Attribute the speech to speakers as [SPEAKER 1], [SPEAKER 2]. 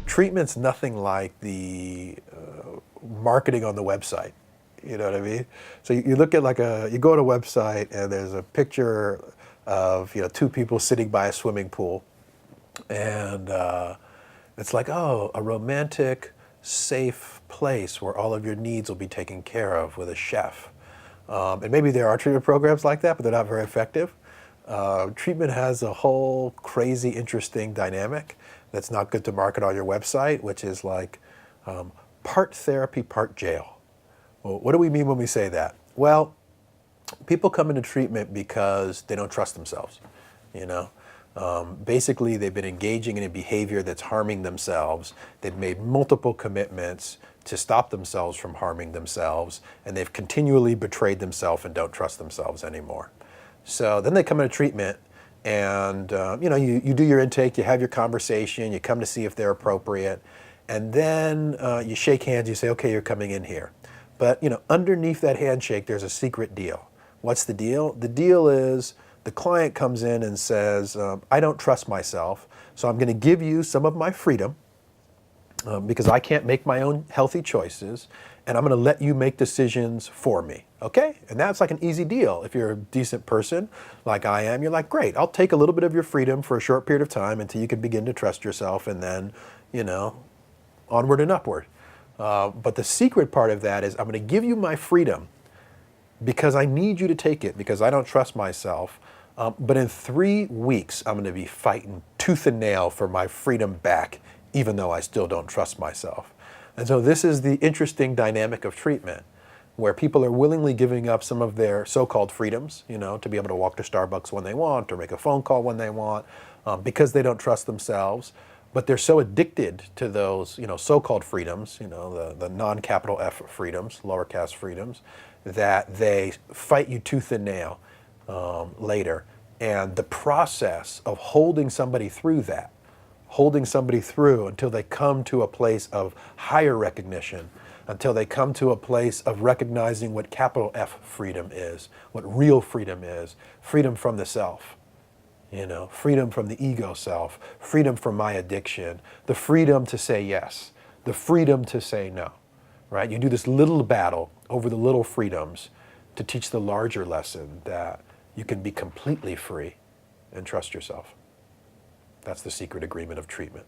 [SPEAKER 1] Treatment's nothing like the marketing on the website. You know what I mean? So you look at you go to a website and there's a picture of two people sitting by a swimming pool, and it's like, oh, a romantic, safe place where all of your needs will be taken care of with a chef. And maybe there are treatment programs like that, but they're not very effective. Treatment has a whole crazy, interesting dynamic that's not good to market on your website, which is like part therapy, part jail. Well, what do we mean when we say that? Well, people come into treatment because they don't trust themselves, you know? Basically, they've been engaging in a behavior that's harming themselves. They've made multiple commitments to stop themselves from harming themselves, and they've continually betrayed themselves and don't trust themselves anymore. So then they come into treatment, and you do your intake, you have your conversation, you come to see if they're appropriate, and then you shake hands, you say, okay, you're coming in here. But underneath that handshake, there's a secret deal. What's the deal? The deal is the client comes in and says, I don't trust myself, so I'm going to give you some of my freedom because I can't make my own healthy choices, and I'm going to let you make decisions for me, okay? And that's like an easy deal. If you're a decent person like I am, you're like, great, I'll take a little bit of your freedom for a short period of time until you can begin to trust yourself, and then, onward and upward. But the secret part of that is I'm going to give you my freedom because I need you to take it, because I don't trust myself. But in 3 weeks, I'm going to be fighting tooth and nail for my freedom back, even though I still don't trust myself. And so this is the interesting dynamic of treatment, where people are willingly giving up some of their so-called freedoms, to be able to walk to Starbucks when they want or make a phone call when they want, because they don't trust themselves. But they're so addicted to those, so-called freedoms, the non-capital F freedoms, lowercase freedoms, that they fight you tooth and nail later. And the process of holding somebody through that, holding somebody through until they come to a place of higher recognition, until they come to a place of recognizing what capital F freedom is, what real freedom is, freedom from the self. Freedom from the ego self, freedom from my addiction, the freedom to say yes, the freedom to say no, right? You do this little battle over the little freedoms to teach the larger lesson that you can be completely free and trust yourself. That's the secret agreement of treatment.